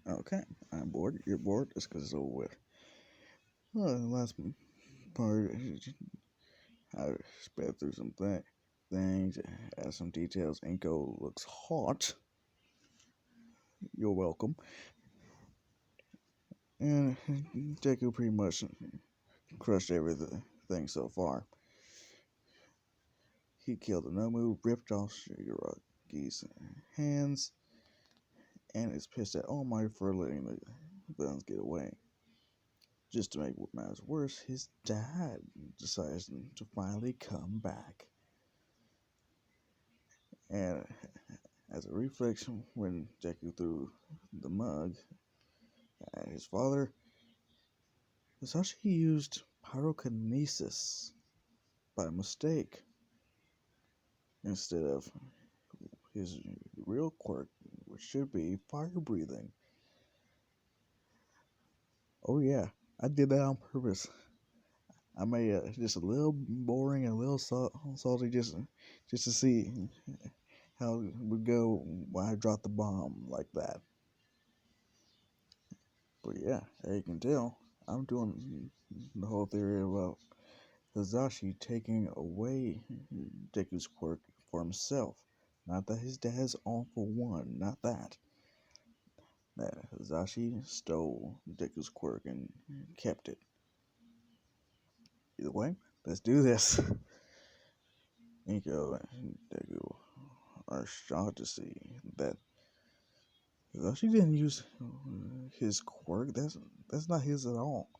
Okay, I'm bored. You're bored. That's because it's over with. Last part, I sped through some things, add some details. Inko looks hot. You're welcome. And Deku pretty much crushed everything so far. He killed Nomu, ripped off Shigaragi's hands, and is pissed at All Might for letting the villains get away. Just to make what matters worse, his dad decides to finally come back. And as a reflection, when Deku threw the mug at his father, Hisashi used pyrokinesis by mistake instead of his real quirk, which should be fire breathing. Oh yeah, I did that on purpose. I made it just a little boring and a little salty just to see how it would go when I dropped the bomb like that. But yeah, as you can tell, I'm doing the whole theory about Hisashi taking away Deku's quirk for himself. Not that his dad's all for one, not that. That Hisashi stole Deku's quirk and kept it. Either way, let's do this. Inko and Deku are shocked to see that Hisashi didn't use his quirk. That's not his at all.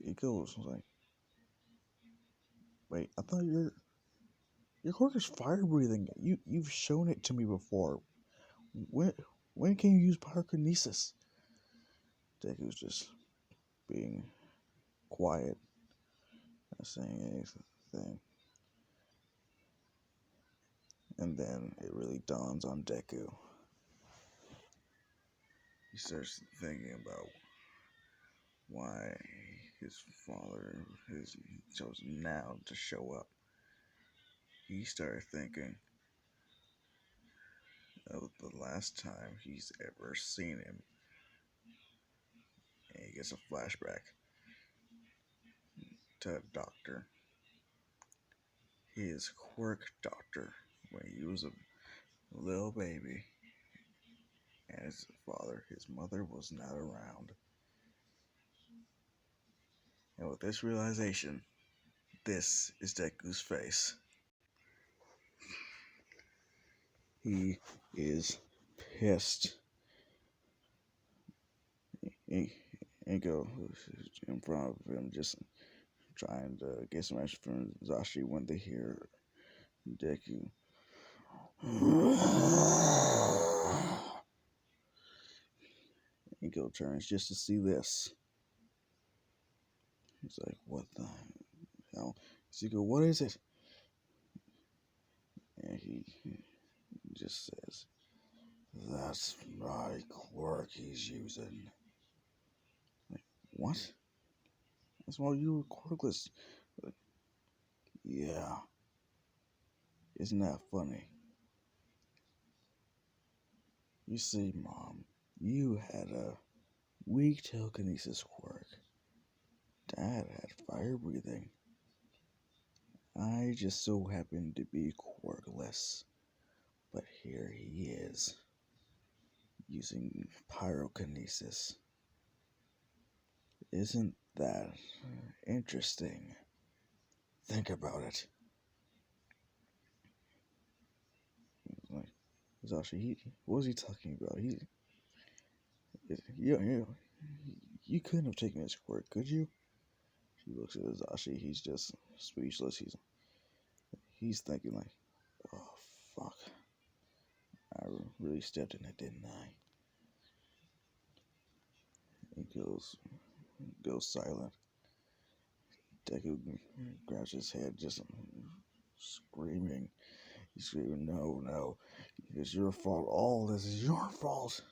Inko was like, wait, I thought your quirk is fire breathing. You've shown it to me before. When when can you use pyrokinesis? Deku's just being quiet, not saying anything. And then it really dawns on Deku. He starts thinking about why his father has chosen now to show up. He started thinking of the last time he's ever seen him. And he gets a flashback to a doctor. His quirk doctor when he was a little baby. And his father, his mother was not around. And with this realization, this is Deku's face. He is pissed. Inko in front of him, just trying to get some extra from Zashi when they hear Deku. Inko turns just to see this. He's like, what the hell? Zuko, what is it? And he just says, that's my quirk he's using. Like, what? That's why you were quirkless. Like, yeah. Isn't that funny? You see, Mom, you had a weak telekinesis quirk. Dad had fire breathing. I just so happened to be quirkless. But here he is, using pyrokinesis. Isn't that interesting? Think about it. Like, Zashi, what was he talking about? You couldn't have taken his quirk, could you? She looks at Zashi. He's just speechless. He's thinking like, oh fuck, I really stepped in it, didn't I? He goes silent. Deku grabs his head, just screaming. He's screaming, no, no, it's your fault. All this is your fault.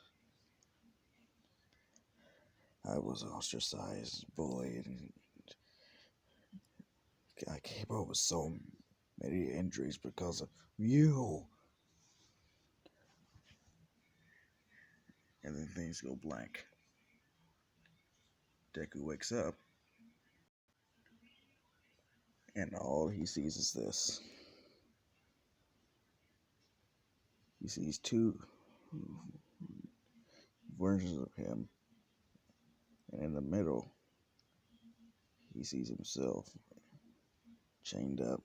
I was ostracized, bullied, and I came up with so many injuries because of you. And then things go blank. Deku wakes up, and all he sees is this. He sees two versions of him, and in the middle, he sees himself chained up.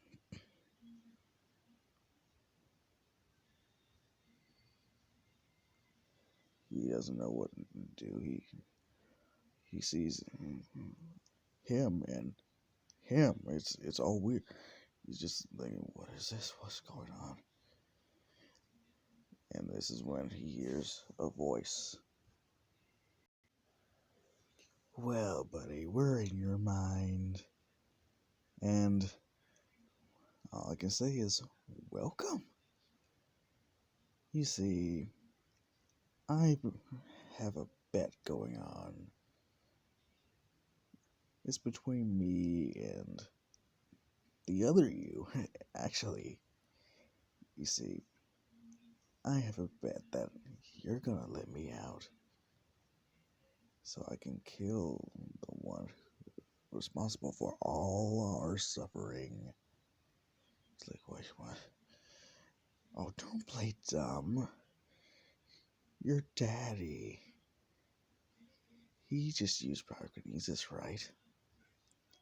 He doesn't know what to do. He sees him and him. It's all weird. He's just thinking, what is this? What's going on? And this is when he hears a voice. Well, buddy, we're in your mind. And all I can say is, welcome. You see, I have a bet going on. It's between me and the other you. Actually, you see, I have a bet that you're gonna let me out so I can kill the one responsible for all our suffering. It's like, wait, what? Oh, don't play dumb. Your daddy. He just used pyrokinesis, right?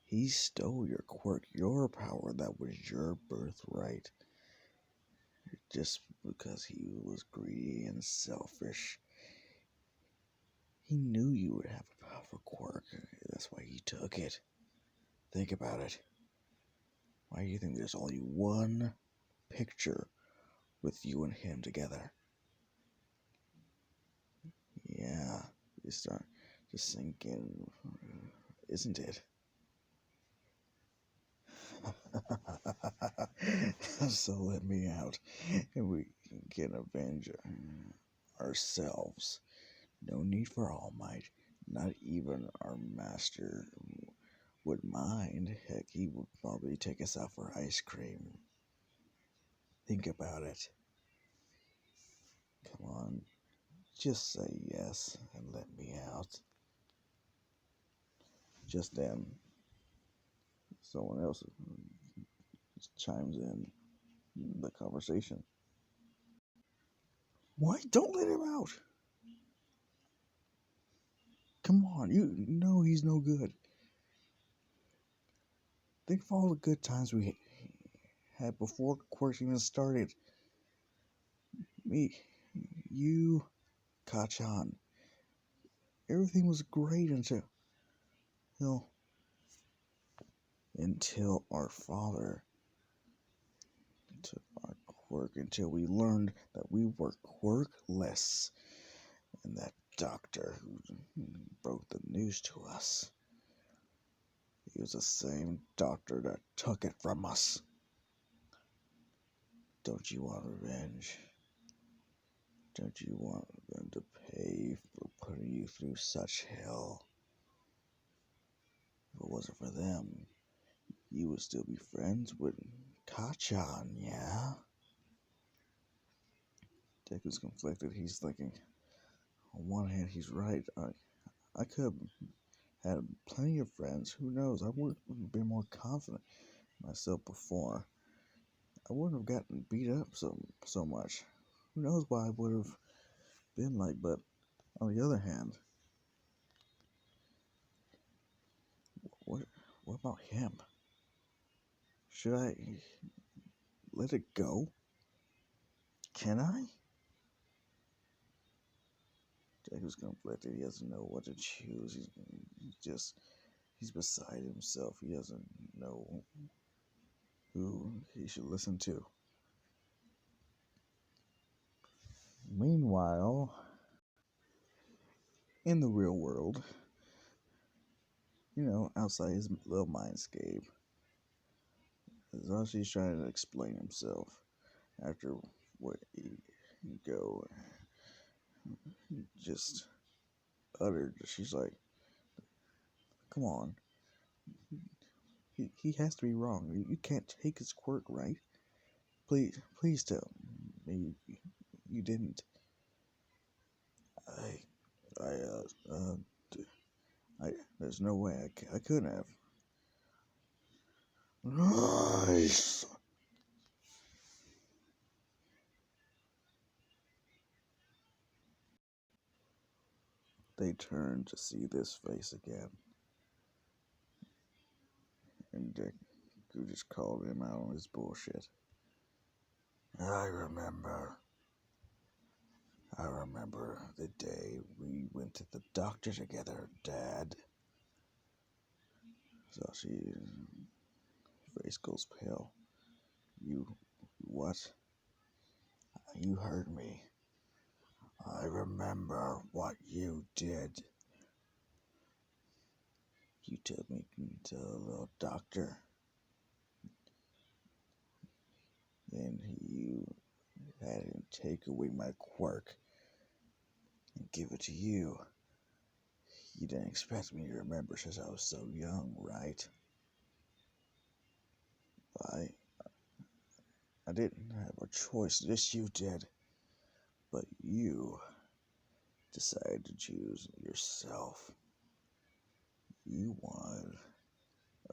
He stole your quirk, your power that was your birthright. Just because he was greedy and selfish. He knew you would have a powerful quirk. That's why he took it. Think about it. Why do you think there's only one picture with you and him together? Yeah, you start to sink in, isn't it? So let me out, and we can avenge ourselves. No need for All Might. Not even our master would mind. Heck, he would probably take us out for ice cream. Think about it. Come on, just say yes and let me out. Just then, someone else chimes in the conversation. What? Don't let him out. Come on, you know he's no good. Think of all the good times we had before quirks even started. Me, you, Kachan. Everything was great until our father took our quirk, until we learned that we were quirkless. And that doctor who broke the news to us, he was the same doctor that took it from us. Don't you want revenge? Don't you want them to pay for putting you through such hell? If it wasn't for them, you would still be friends with Kachan, yeah? Deku's conflicted. He's thinking, on one hand, he's right. I could have had plenty of friends. Who knows? I would have been more confident in myself before. I wouldn't have gotten beat up so much. Who knows what I would have been like? But on the other hand, what about him? Should I let it go? Can I? Deku's conflicted. He doesn't know what to choose. He's beside himself. He doesn't know who he should listen to. Meanwhile, in the real world, outside his little mindscape, Zashi's trying to explain himself after what he just uttered. She's like, come on. He has to be wrong. You can't take his quirk, right? Please tell me you didn't. There's no way I couldn't have. Nice! They turned to see this face again, and Deku just called him out on his bullshit. I remember the day we went to the doctor together, Dad. Sashi's face goes pale. You, what? You heard me. I remember what you did. You took me to a little doctor. Then you had him take away my quirk and give it to you. You didn't expect me to remember since I was so young, right? I didn't have a choice. This you did. But you decided to choose yourself. You wanted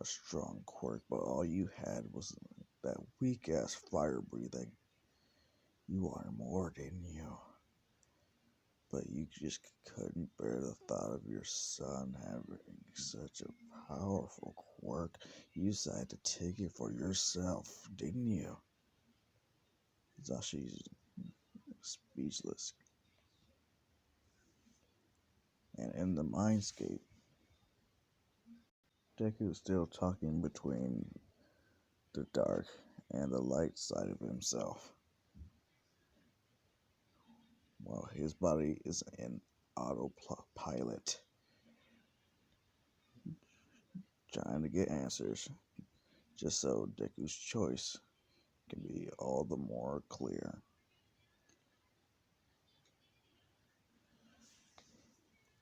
a strong quirk, but all you had was that weak-ass fire breathing. You wanted more, didn't you? But you just couldn't bear the thought of your son having such a powerful quirk. You decided to take it for yourself, didn't you? Zashi's speechless. And in the mindscape, Deku is still talking between the dark and the light side of himself, while his body is in autopilot, trying to get answers, just so Deku's choice can be all the more clear.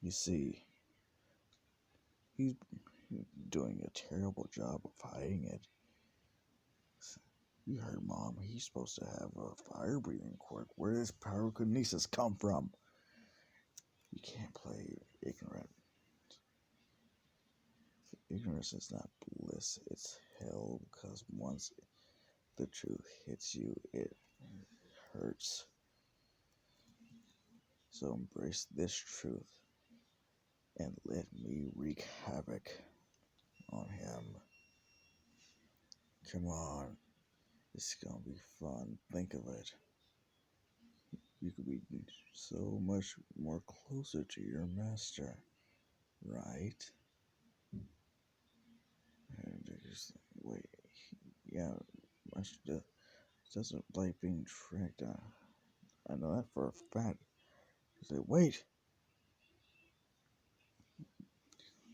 You see, he's doing a terrible job of hiding it. You heard Mom, he's supposed to have a fire-breathing quirk. Where does pyrokinesis come from? You can't play ignorant. Ignorance is not bliss, it's hell, because once the truth hits you, it hurts. So embrace this truth and let me wreak havoc on him. Come on, it's gonna be fun. Think of it. You could be so much more closer to your master, right? And just wait, yeah, doesn't like being tricked. I know that for a fact. Say, wait,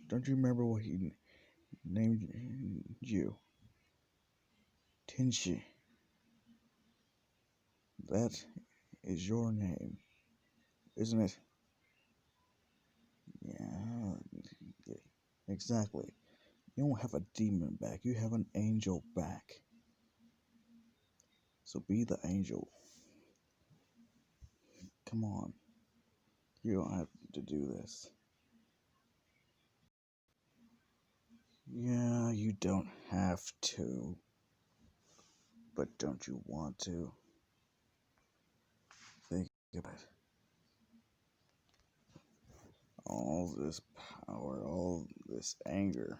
don't you remember what he named you? Tenshi. That is your name, isn't it? Yeah, exactly. You don't have a demon back, you have an angel back. So be the angel. Come on. You don't have to do this. Yeah, you don't have to. But don't you want to? Think about it. All this power, all this anger.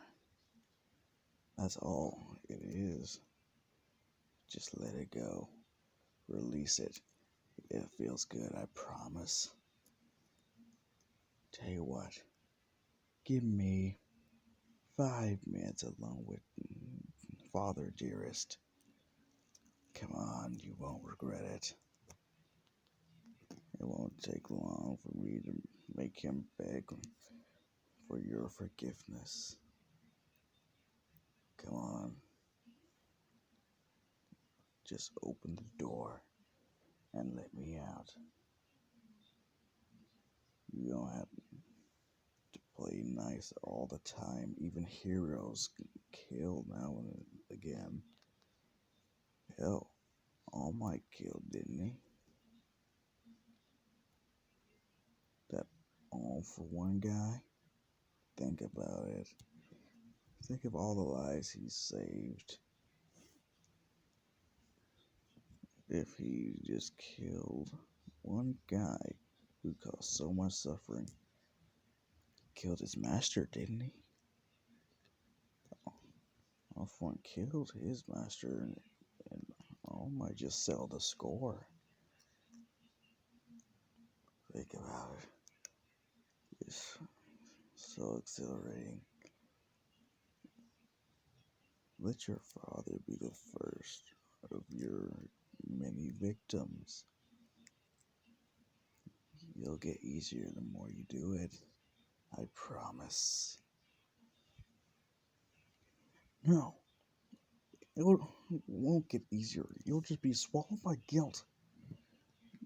That's all it is. Just let it go. Release it. It feels good, I promise. Tell you what. Give me 5 minutes alone with Father Dearest. Come on, you won't regret it. It won't take long for me to make him beg for your forgiveness. Come on. Just open the door and let me out. You don't have to play nice all the time. Even heroes kill now and again. Hell, All Might killed, didn't he? That all for one guy? Think about it. Think of all the lives he saved. If he just killed one guy who caused so much suffering, killed his master, didn't he? All for one killed his master, and all might just settle the score. Think about it. It's so exhilarating. Let your father be the first of your many victims. You'll get easier the more you do it. I promise. No, won't get easier. You'll just be swallowed by guilt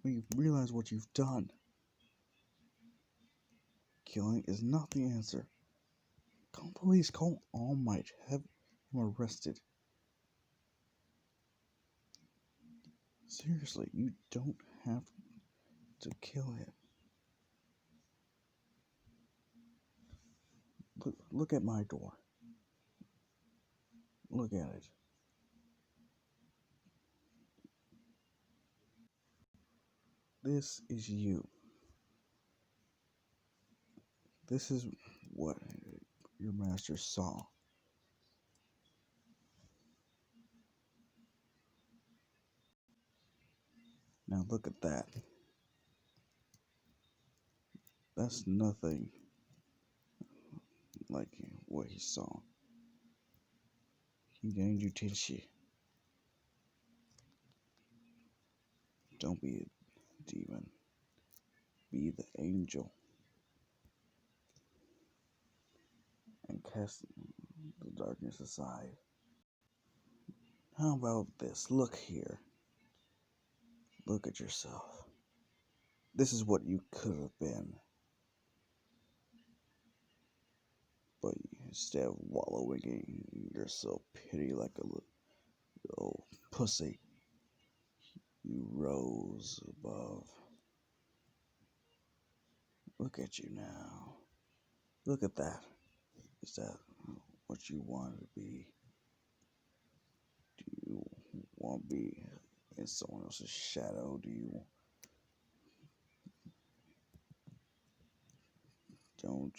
when you realize what you've done. Killing is not the answer. Call police, call All Might, have him arrested. Seriously, you don't have to kill him. Look at my door. Look at it. This is you. This is what your master saw. Now look at that. That's nothing like what he saw. Hingenju Tenshi. Don't be a demon. Be the angel. And cast the darkness aside. How about this? Look here. Look at yourself. This is what you could have been. But instead of wallowing in your self-pity like a little pussy, you rose above. Look at you now. Look at that. Is that what you want to be? Do you want to be in someone else's shadow? Do you? Don't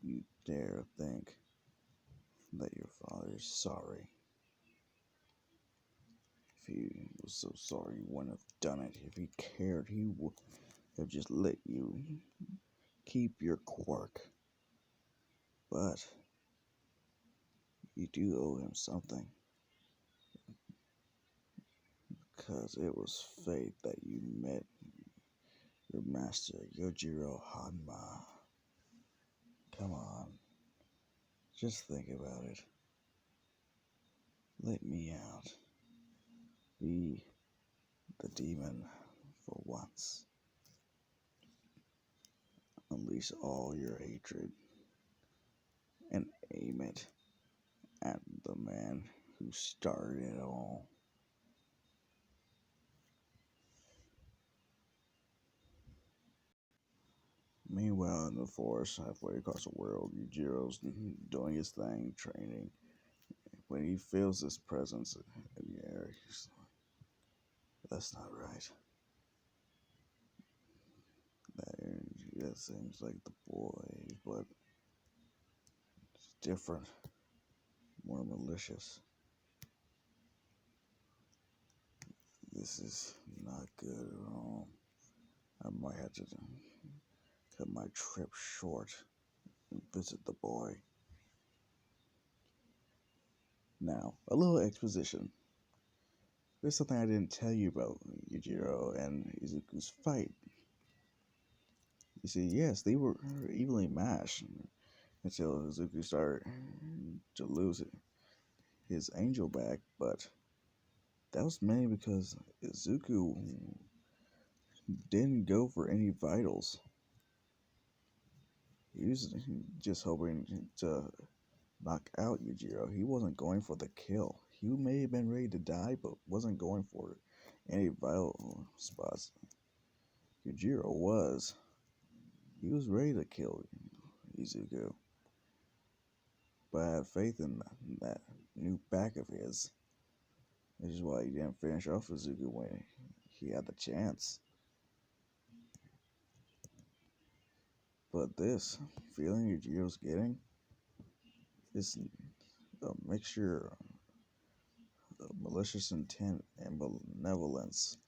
you dare think that your father is sorry. If he was so sorry, he wouldn't have done it. If he cared, he would have just let you keep your quirk. But you do owe him something. Because it was fate that you met your master, Yujiro Hanma. Come on. Just think about it. Let me out. Be the demon for once. Unleash all your hatred and aim it at the man who started it all. Meanwhile, in the forest, halfway across the world, Yujiro's doing his thing, training. When he feels his presence in the air, he's like, that's not right. That energy, that seems like the boy, but it's different, more malicious. This is not good at all. I might have to cut my trip short and visit the boy. Now, a little exposition. There's something I didn't tell you about Yujiro and Izuku's fight. You see, yes, they were evenly matched until Izuku started to lose his angel back, but that was mainly because Izuku didn't go for any vitals. He was just hoping to knock out Yujiro. He wasn't going for the kill. He may have been ready to die, but wasn't going for any vital spots. Yujiro was. He was ready to kill Izuku, but I had faith in that new back of his. Which is why he didn't finish off Izuku when he had the chance. But this feeling Yujiro's getting is a mixture of malicious intent and benevolence.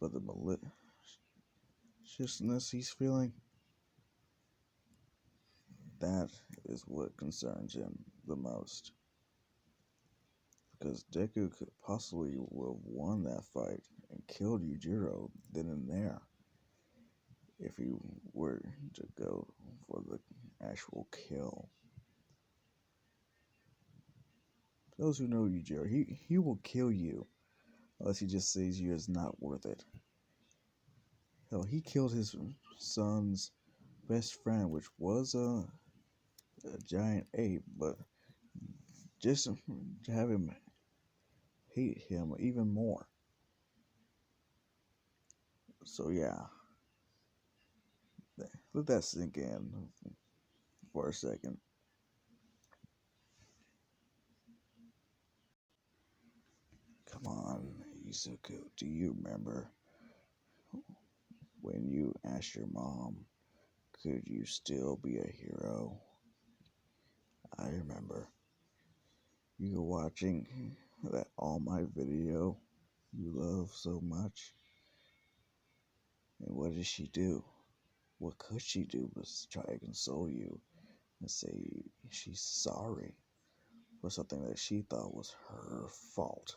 But the maliciousness he's feeling, that is what concerns him the most. Because Deku could possibly have won that fight and killed Yujiro then and there if he were to go for the actual kill. Those who know Yujiro, he will kill you unless he just sees you as not worth it. Hell, he killed his son's best friend, which was a giant ape, but just to have him hate him even more. So yeah, let that sink in for a second. Come on, Izuku, do you remember when you asked your mom, could you still be a hero? I remember. You were watching that All Might video you love so much. And what did she do? What could she do but try to console you and say she's sorry for something that she thought was her fault,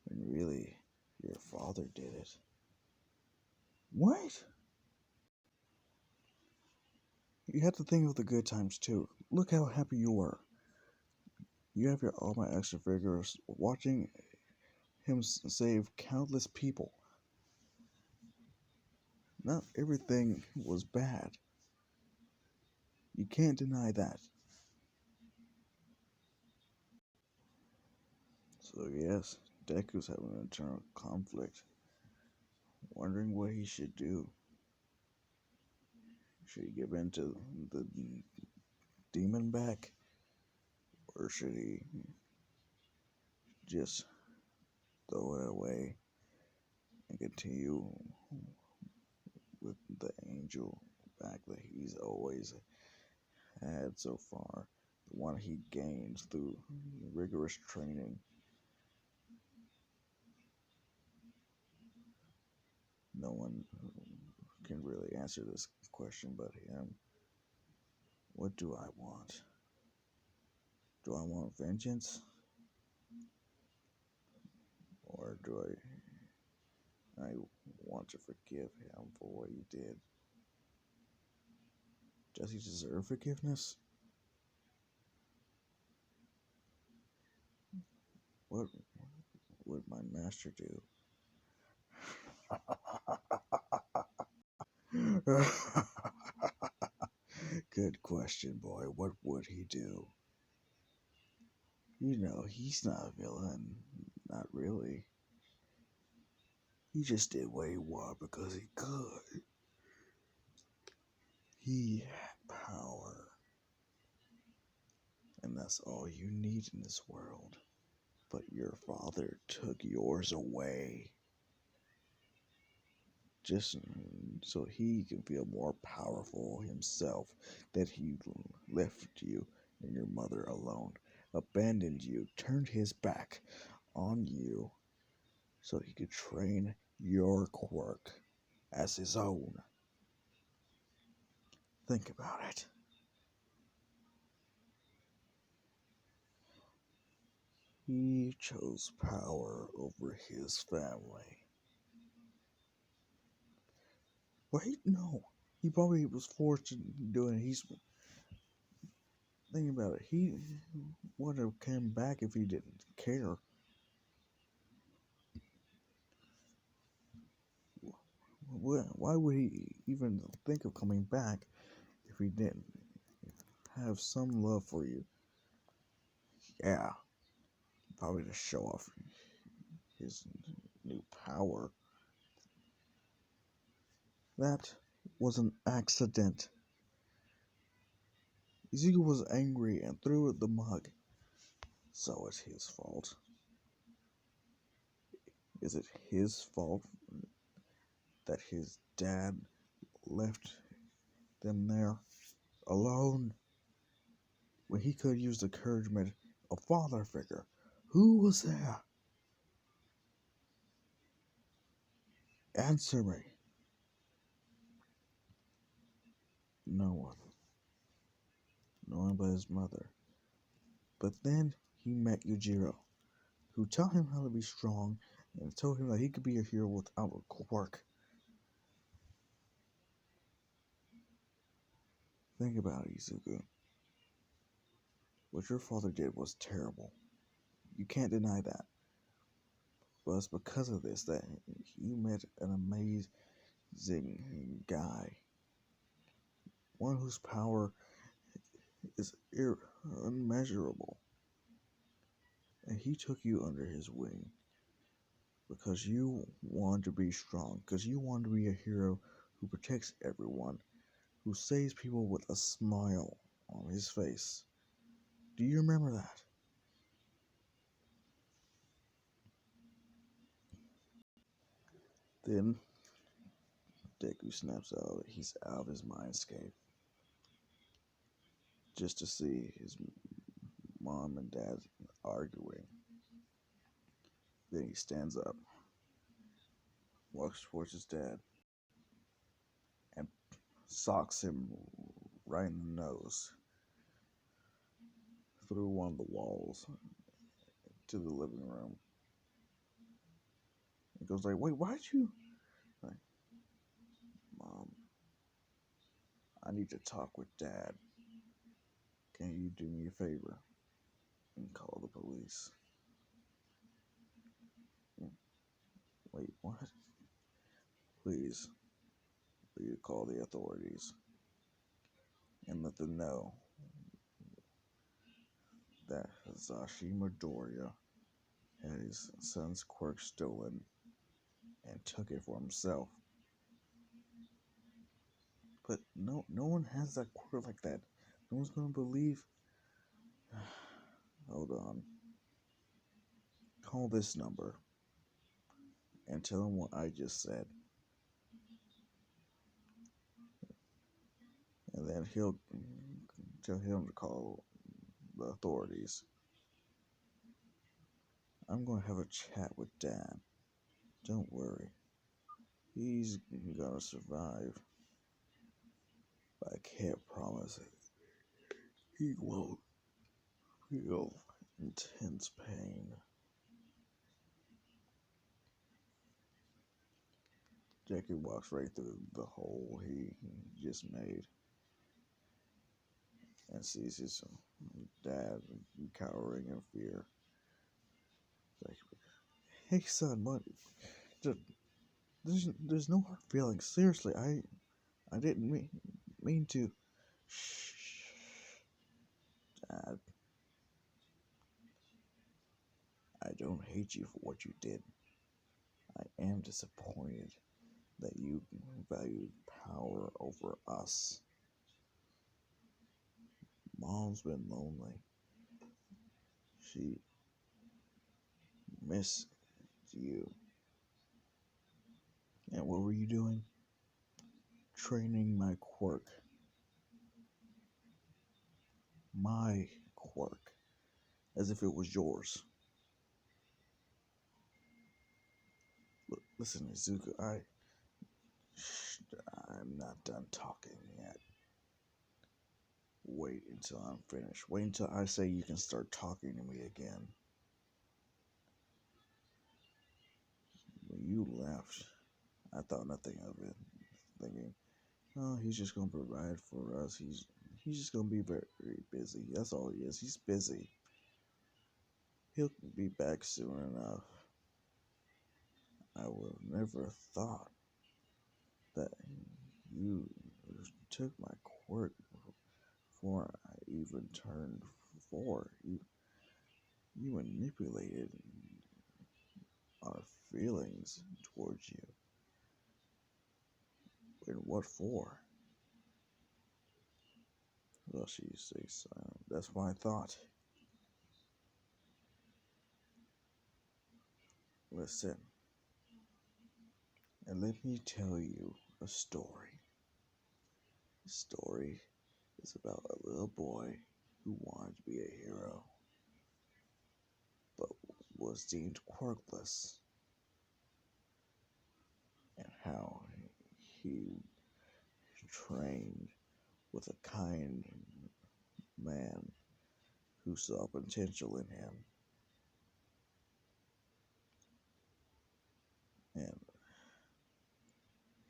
when really your father did it? What? You have to think of the good times too. Look how happy you were. You have your All Might action figures watching him save countless people. Not everything was bad. You can't deny that. So yes, Deku's having an internal conflict, wondering what he should do. Should he give in to the demon back? Or should he just throw it away and continue with the angel back that he's always had so far? The one he gained through rigorous training. No one can really answer this question but him. What do I want? Do I want vengeance? Or do I want to forgive him for what he did? Does he deserve forgiveness? What would my master do? Good question, boy. What would he do? You know, he's not a villain. Not really. He just did what he wanted because he could. He had power. And that's all you need in this world. But your father took yours away. Just so he can feel more powerful himself, that he left you and your mother alone, abandoned you, turned his back on you, so he could train your quirk as his own. Think about it. He chose power over his family. Wait, no. He probably was forced to do it. He's thinking about it. He would have come back if he didn't care. Why would he even think of coming back if he didn't have some love for you? Yeah, probably to show off his new power. That was an accident. Ezekiel was angry and threw the mug. So it's his fault. Is it his fault that his dad left them there alone when he could use the encouragement of a father figure? Who was there? Answer me. No one. No one but his mother. But then he met Yujiro, who taught him how to be strong and told him that he could be a hero without a quirk. Think about it, Izuku. What your father did was terrible. You can't deny that. But it's because of this that you met an amazing guy. One whose power is unmeasurable. And he took you under his wing because you wanted to be strong, because you wanted to be a hero who protects everyone, who saves people with a smile on his face. Do you remember that? Then Deku snaps out. He's out of his mindscape just to see his mom and dad arguing. Then he stands up, walks towards his dad, and socks him right in the nose through one of the walls to the living room. He goes like, "Wait, why'd you?" Like, "Mom, I need to talk with Dad. Can you do me a favor and call the police?" Wait, what? Please, will you call the authorities and let them know that Hazashi Midoriya had his son's quirk stolen and took it for himself. But no one has that quirk like that. No one's gonna believe. Hold on. Call this number and tell him what I just said. And then he'll tell him to call the authorities. I'm going to have a chat with Dad. Don't worry. He's gonna survive. But I can't promise it. He won't feel intense pain. Jackie walks right through the hole he just made and sees his dad cowering in fear. Like, hey son, what? There's no hard feelings. Seriously, I didn't mean to. Shh, Dad. I don't hate you for what you did. I am disappointed that you valued power over us. Mom's been lonely. She missed you. And what were you doing? Training my quirk. My quirk. As if it was yours. Listen, Izuku, I'm not done talking yet. Wait until I'm finished. Wait until I say you can start talking to me again. When you left, I thought nothing of it, thinking, oh, he's just gonna provide for us. He's just gonna be very, very busy. That's all he is. He's busy. He'll be back soon enough. I would have never thought that you took my quirk before I even turned 4. You manipulated our feelings towards you. And what for? Well, she stays silent. That's what I thought. Listen, and let me tell you a story. The story is about a little boy who wanted to be a hero, but was deemed quirkless, and how he trained with a kind man who saw potential in him, and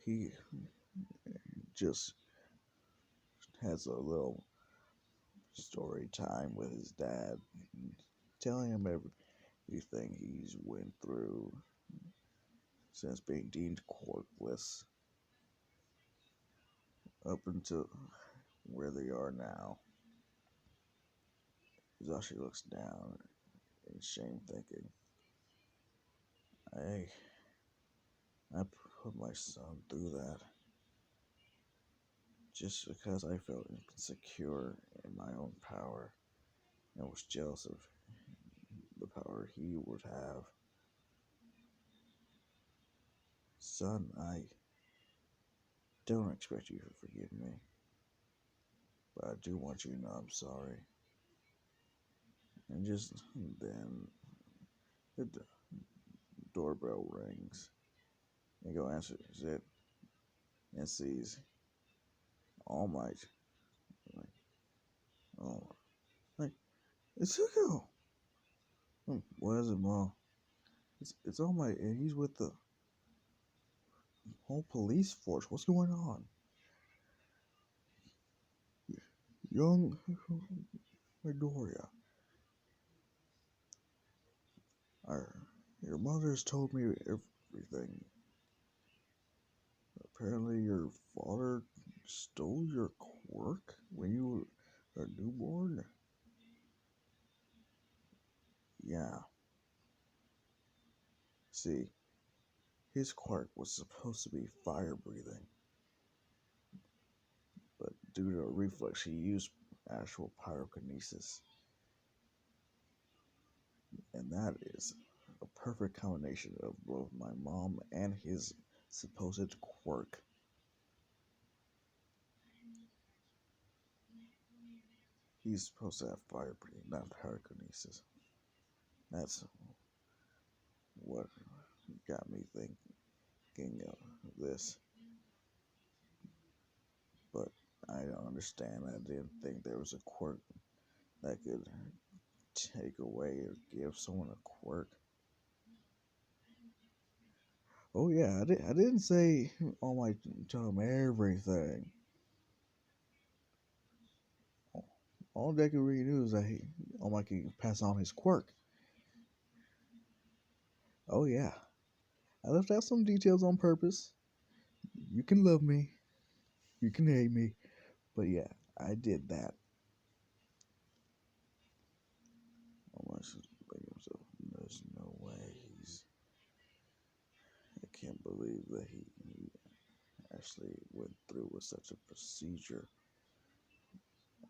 he just has a little story time with his dad, telling him everything he's went through since being deemed quirkless up until where they are now. Zashi looks down in shame, thinking, I I put my son through that just because I felt insecure in my own power and was jealous of the power he would have. Son, I don't expect you to forgive me, but I do want you to know I'm sorry. And just then, the doorbell rings. And go answers it and sees All Might. Like, oh, like, it's Zuko! What is it, Mom? It's All Might, and he's with the whole police force. What's going on? Young Midoriya, your mother's told me everything. Apparently, your father stole your quirk when you were a newborn. Yeah. See, his quirk was supposed to be fire breathing, but due to a reflex, he used actual pyrokinesis. And that is a perfect combination of both my mom and his supposed quirk. He's supposed to have fire breathing, not pyrokinesis. That's what got me thinking of this. But I don't understand. I didn't think there was a quirk that could take away or give someone a quirk. Oh yeah, I didn't say all my tell him everything. All Deku really knew is that All Might can pass on his quirk. Oh yeah, I left out some details on purpose. You can love me, you can hate me, but yeah, I did that. All Might should think himself, there's no way he's. I can't believe that he actually went through with such a procedure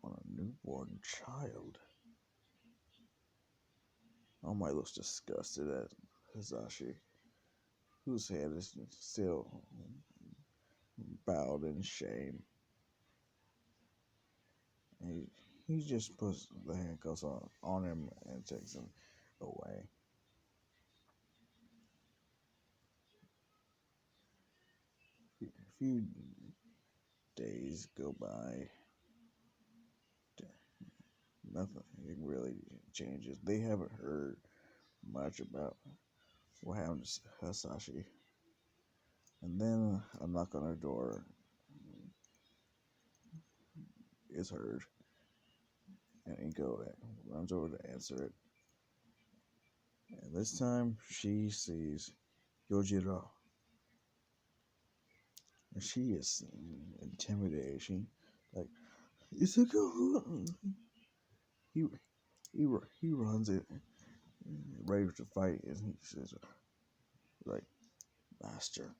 on a newborn child. All Might looks disgusted at Hisashi, whose head is still bowed in shame. He just puts the handcuffs on him and takes him away. A few days go by. Nothing really changes. They haven't heard much about what happened to Hisashi. And then a knock on her door is heard. And Inko runs over to answer it. And this time she sees Yujiro. And she is intimidated. She like, Isuko. He he runs it, ready to fight, and he says, like, Master,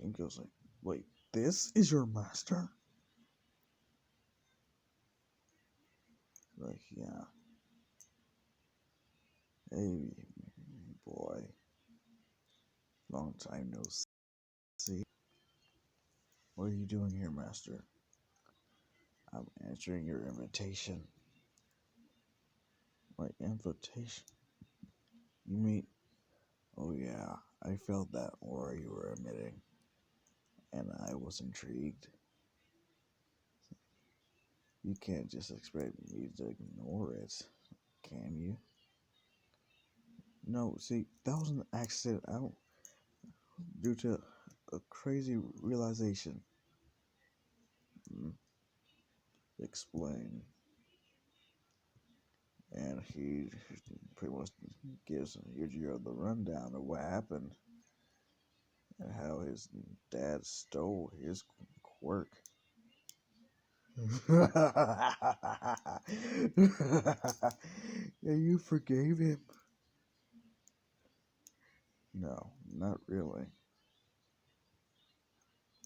And goes like, wait, this is your master? Like, yeah. Hey, boy. Long time no see. What are you doing here, master? I'm answering your invitation. My invitation? You mean, oh yeah, I felt that aura you were emitting, and I was intrigued. You can't just expect me to ignore it, can you? No, see, that was an accident out due to a crazy realization. Hmm, explain. And he pretty much gives Yujiro the rundown of what happened and how his dad stole his quirk. Yeah, you forgave him? No, not really.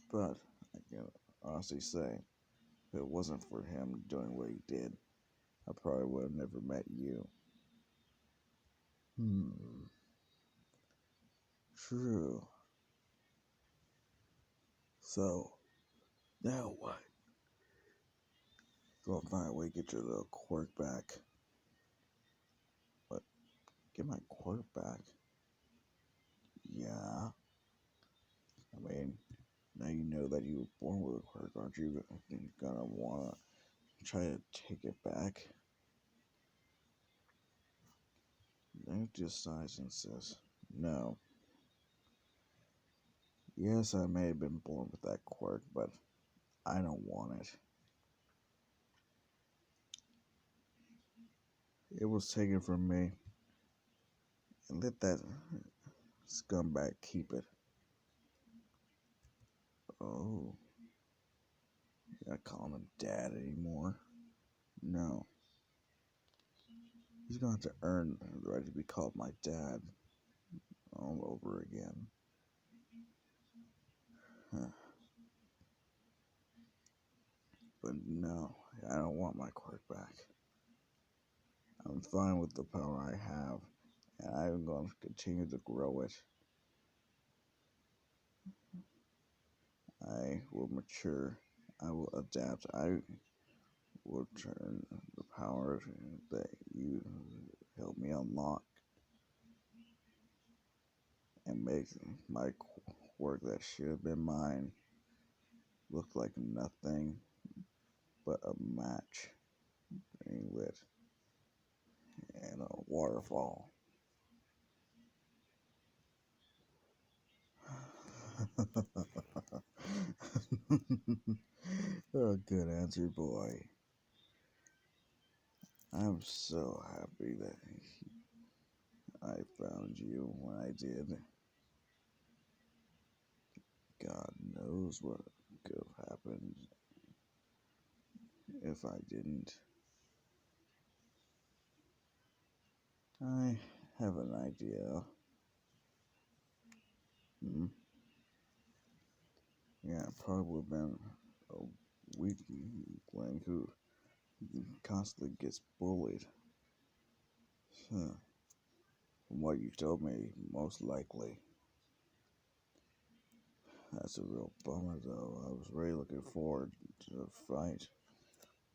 But I can honestly say, if it wasn't for him doing what he did, I probably would have never met you. Hmm, true. So, now what? Go find a way to get your little quirk back. What? Get my quirk back? Yeah. I mean, now you know that you were born with a quirk, aren't you gonna wanna try to take it back? Then decides and says, no. Yes, I may have been born with that quirk, but I don't want it. It was taken from me, and let that scumbag keep it. Oh, you're not calling him dad anymore? No. He's gonna have to earn the right to be called my dad all over again. Huh. But no, I don't want my quirk back. I'm fine with the power I have, and I'm going to continue to grow it. I will mature. I will adapt. I will turn the power that you helped me unlock and make my quirk that should have been mine look like nothing but a match being lit and a waterfall. Oh, good answer, boy. I'm so happy that I found you when I did. God knows what could have happened if I didn't. I have an idea. Hmm? Yeah, it probably would have been a weakling who constantly gets bullied. Huh. From what you told me, most likely. That's a real bummer, though. I was really looking forward to the fight.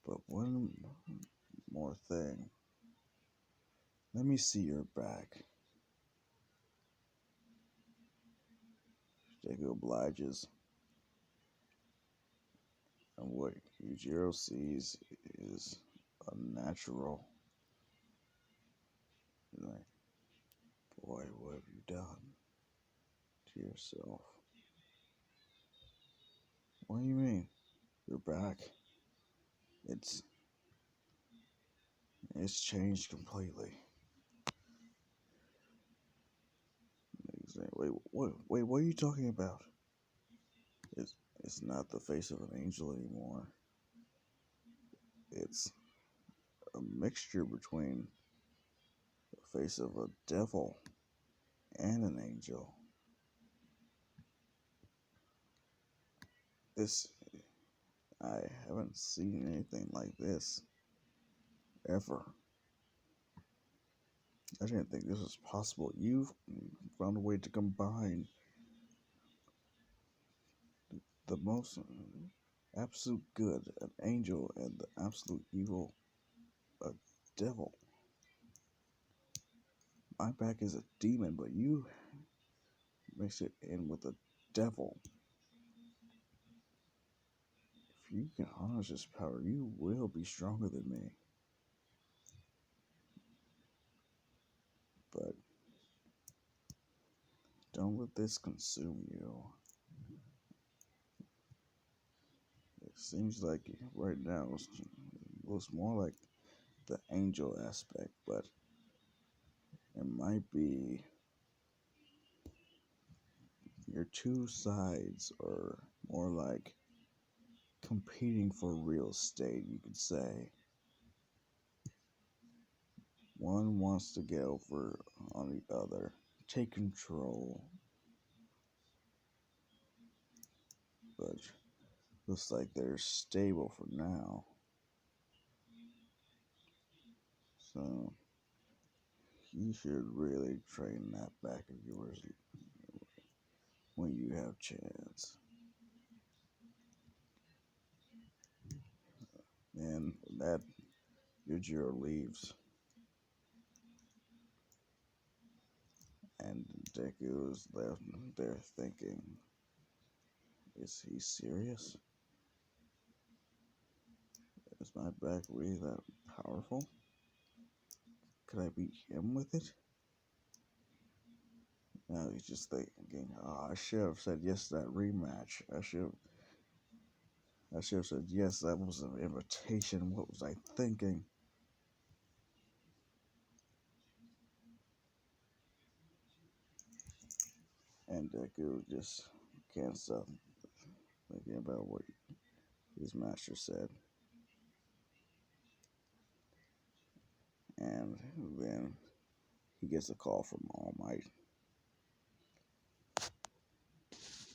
But one more thing. Let me see your back. Deku obliges. And what Yujiro sees is unnatural. He's like, boy, what have you done to yourself? What do you mean? Your back? It's it's changed completely. He's like, wait, what are you talking about? It's it's not the face of an angel anymore. It's a mixture between the face of a devil and an angel. This, I haven't seen anything like this ever. I didn't think this was possible. You've found a way to combine the most absolute good, an angel, and the absolute evil, a devil. My back is a demon, but you mix it in with a devil. If you can harness this power, you will be stronger than me. But don't let this consume you. It seems like right now it was more like the angel aspect, but it might be your two sides are more like competing for real estate, you could say. One wants to get over on the other, take control, but looks like they're stable for now. So you should really train that back of yours when you have chance. And that yujiro leaves, and Deku is left there thinking, is he serious? Is my back really that powerful? Could I beat him with it? Now he's just thinking, oh, I should have said yes to that rematch. I should have said yes, that was an invitation. What was I thinking? And Deku just can't stop thinking about what his master said. And then he gets a call from All Might.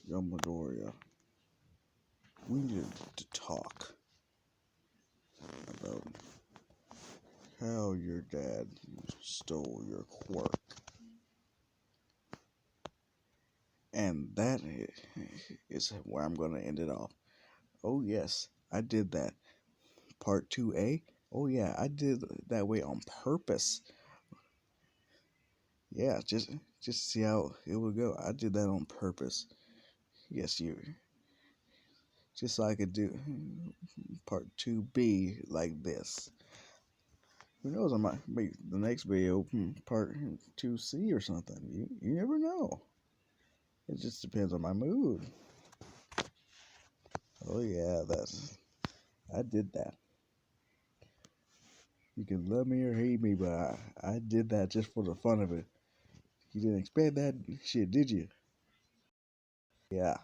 Yo, Midoriya, we need to talk about how your dad stole your quirk. And that is where I'm going to end it off. Oh, yes, I did that. Part 2A? Oh, yeah, I did that way on purpose. Yeah, just see how it would go. I did that on purpose. Yes, you. Just so I could do part 2B like this. Who knows? I might make the next video part 2C or something. You never know. It just depends on my mood. Oh yeah, I did that. You can love me or hate me, but I did that just for the fun of it. You didn't expect that shit, did you? Yeah.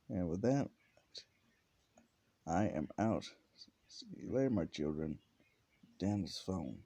And with that, I am out. See you later, my children. Damn this phone.